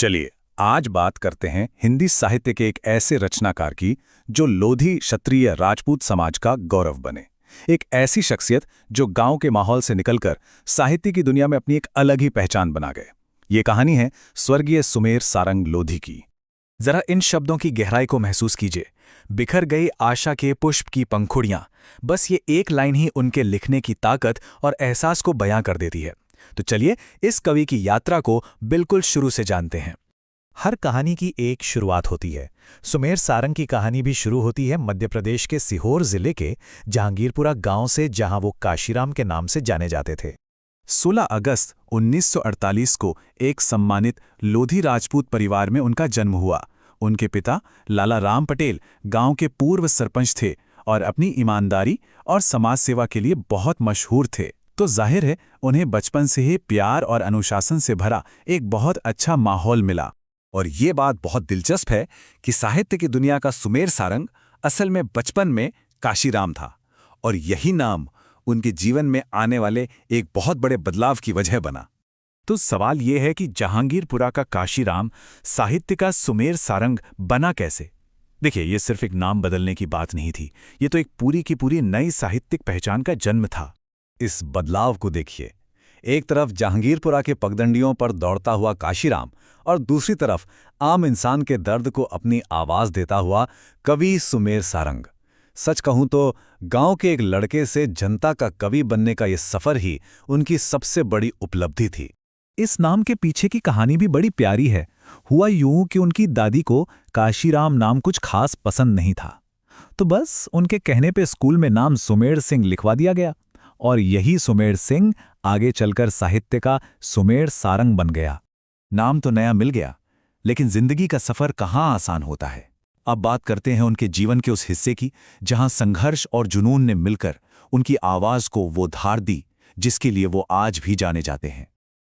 चलिए आज बात करते हैं हिंदी साहित्य के एक ऐसे रचनाकार की जो लोधी क्षत्रिय राजपूत समाज का गौरव बने। एक ऐसी शख्सियत जो गांव के माहौल से निकलकर साहित्य की दुनिया में अपनी एक अलग ही पहचान बना गए। ये कहानी है स्वर्गीय सुमेर सारंग लोधी की। जरा इन शब्दों की गहराई को महसूस कीजिए। बिखर गई आशा के पुष्प की पंखुड़ियां, बस ये एक लाइन ही उनके लिखने की ताकत और एहसास को बयां कर देती है। तो चलिए इस कवि की यात्रा को बिल्कुल शुरू से जानते हैं। हर कहानी की एक शुरुआत होती है। सुमेर सारंग की कहानी भी शुरू होती है मध्य प्रदेश के सीहोर जिले के जहांगीरपुरा गांव से, जहां वो काशीराम के नाम से जाने जाते थे। 16 अगस्त 1948 को एक सम्मानित लोधी राजपूत परिवार में उनका जन्म हुआ। उनके पिता लाला राम पटेल गांव के पूर्व सरपंच थे और अपनी ईमानदारी और समाज सेवा के लिए बहुत मशहूर थे। तो जाहिर है उन्हें बचपन से ही प्यार और अनुशासन से भरा एक बहुत अच्छा माहौल मिला। और ये बात बहुत दिलचस्प है कि साहित्य की दुनिया का सुमेर सारंग असल में बचपन में काशीराम था, और यही नाम उनके जीवन में आने वाले एक बहुत बड़े बदलाव की वजह बना। तो सवाल ये है कि जहांगीरपुरा का काशीराम साहित्य का सुमेर सारंग बना कैसे? देखिए, ये सिर्फ एक नाम बदलने की बात नहीं थी, ये तो एक पूरी की पूरी नई साहित्यिक पहचान का जन्म था। इस बदलाव को देखिए, एक तरफ जहांगीरपुरा के पगडंडियों पर दौड़ता हुआ काशीराम और दूसरी तरफ आम इंसान के दर्द को अपनी आवाज देता हुआ कवि सुमेर सारंग। सच कहूं तो गांव के एक लड़के से जनता का कवि बनने का यह सफर ही उनकी सबसे बड़ी उपलब्धि थी। इस नाम के पीछे की कहानी भी बड़ी प्यारी है। हुआ यूं कि उनकी दादी को काशीराम नाम कुछ खास पसंद नहीं था, तो बस उनके कहने पे स्कूल में नाम सुमेर सिंह लिखवा दिया गया, और यही सुमेर सिंह आगे चलकर साहित्य का सुमेर सारंग बन गया। नाम तो नया मिल गया, लेकिन जिंदगी का सफर कहाँ आसान होता है। अब बात करते हैं उनके जीवन के उस हिस्से की जहां संघर्ष और जुनून ने मिलकर उनकी आवाज को वो धार दी जिसके लिए वो आज भी जाने जाते हैं।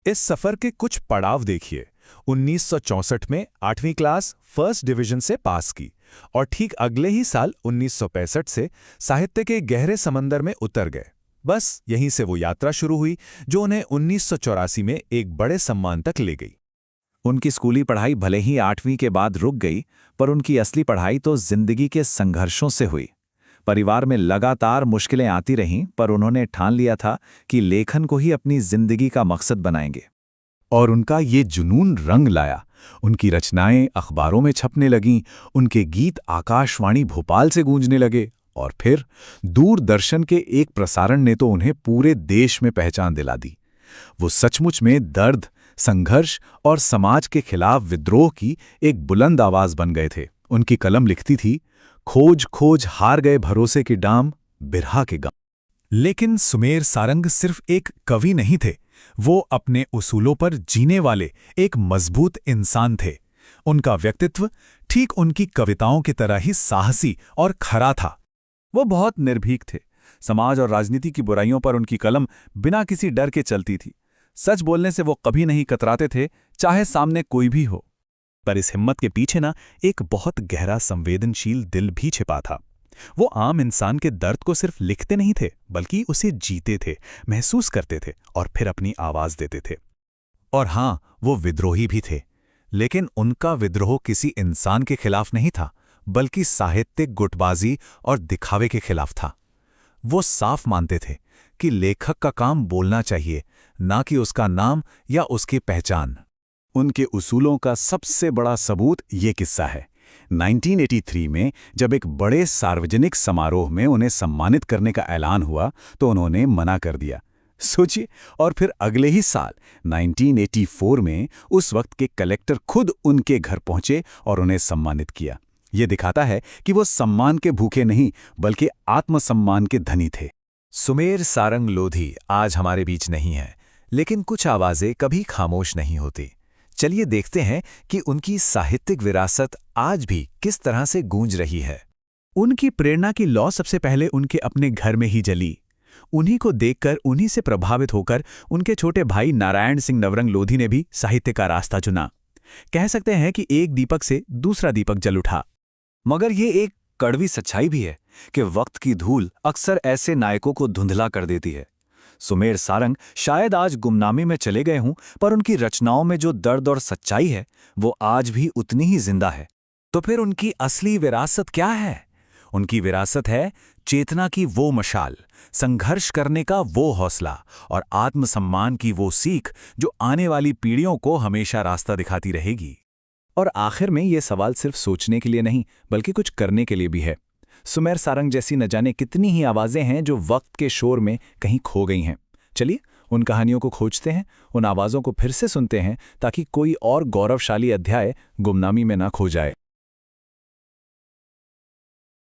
इस सफर के कुछ पड़ाव देखिए। 1964 में 8वीं क्लास फर्स्ट डिवीजन से पास की, और ठीक अगले ही साल 1965 से साहित्य के गहरे समंदर में उतर गए। बस यहीं से वो यात्रा शुरू हुई जो उन्हें 1984 में एक बड़े सम्मान तक ले गई। उनकी स्कूली पढ़ाई भले ही 8वीं के बाद रुक गई, पर उनकी असली पढ़ाई तो जिंदगी के संघर्षों से हुई। परिवार में लगातार मुश्किलें आती रहीं, पर उन्होंने ठान लिया था कि लेखन को ही अपनी जिंदगी का मकसद बनाएंगे। और उनका ये जुनून रंग लाया। उनकी रचनाएं अखबारों में छपने लगीं, उनके गीत आकाशवाणी भोपाल से गूंजने लगे, और फिर दूरदर्शन के एक प्रसारण ने तो उन्हें पूरे देश में पहचान दिला दी। वो सचमुच में दर्द, संघर्ष और समाज के खिलाफ विद्रोह की एक बुलंद आवाज बन गए थे। उनकी कलम लिखती थी, खोज खोज हार गए भरोसे की डाम, बिरहा के गम। लेकिन सुमेर सारंग सिर्फ एक कवि नहीं थे, वो अपने उसूलों पर जीने वाले एक मजबूत इंसान थे। उनका व्यक्तित्व ठीक उनकी कविताओं की तरह ही साहसी और खरा था। वो बहुत निर्भीक थे। समाज और राजनीति की बुराइयों पर उनकी कलम बिना किसी डर के चलती थी। सच बोलने से वो कभी नहीं कतराते थे, चाहे सामने कोई भी हो। पर इस हिम्मत के पीछे ना एक बहुत गहरा संवेदनशील दिल भी छिपा था। वो आम इंसान के दर्द को सिर्फ लिखते नहीं थे, बल्कि उसे जीते थे, महसूस करते थे और फिर अपनी आवाज देते थे। और हां, वो विद्रोही भी थे, लेकिन उनका विद्रोह किसी इंसान के खिलाफ नहीं था, बल्कि साहित्यिक गुटबाजी और दिखावे के खिलाफ था। वो साफ मानते थे कि लेखक का काम बोलना चाहिए, ना कि उसका नाम या उसकी पहचान। उनके उसूलों का सबसे बड़ा सबूत ये किस्सा है। 1983 में जब एक बड़े सार्वजनिक समारोह में उन्हें सम्मानित करने का ऐलान हुआ, तो उन्होंने मना कर दिया। सोचिए, और फिर अगले ही साल 1984 में उस वक्त के कलेक्टर खुद उनके घर पहुंचे और उन्हें सम्मानित किया। ये दिखाता है कि वो सम्मान के भूखे नहीं, बल्कि आत्मसम्मान के धनी थे। सुमेर सारंग लोधी आज हमारे बीच नहीं है, लेकिन कुछ आवाजें कभी खामोश नहीं होती। चलिए देखते हैं कि उनकी साहित्यिक विरासत आज भी किस तरह से गूंज रही है। उनकी प्रेरणा की लौ सबसे पहले उनके अपने घर में ही जली। उन्हीं को देखकर, उन्हीं से प्रभावित होकर उनके छोटे भाई नारायण सिंह नवरंग लोधी ने भी साहित्य का रास्ता चुना। कह सकते हैं कि एक दीपक से दूसरा दीपक जल उठा। मगर ये एक कड़वी सच्चाई भी है कि वक्त की धूल अक्सर ऐसे नायकों को धुंधला कर देती है। सुमेर सारंग शायद आज गुमनामी में चले गए हों, पर उनकी रचनाओं में जो दर्द और सच्चाई है वो आज भी उतनी ही जिंदा है। तो फिर उनकी असली विरासत क्या है? उनकी विरासत है चेतना की वो मशाल, संघर्ष करने का वो हौसला और आत्मसम्मान की वो सीख जो आने वाली पीढ़ियों को हमेशा रास्ता दिखाती रहेगी। और आखिर में ये सवाल सिर्फ सोचने के लिए नहीं, बल्कि कुछ करने के लिए भी है। सुमेर सारंग जैसी न जाने कितनी ही आवाज़ें हैं जो वक्त के शोर में कहीं खो गई हैं। चलिए उन कहानियों को खोजते हैं, उन आवाज़ों को फिर से सुनते हैं, ताकि कोई और गौरवशाली अध्याय गुमनामी में ना खो जाए।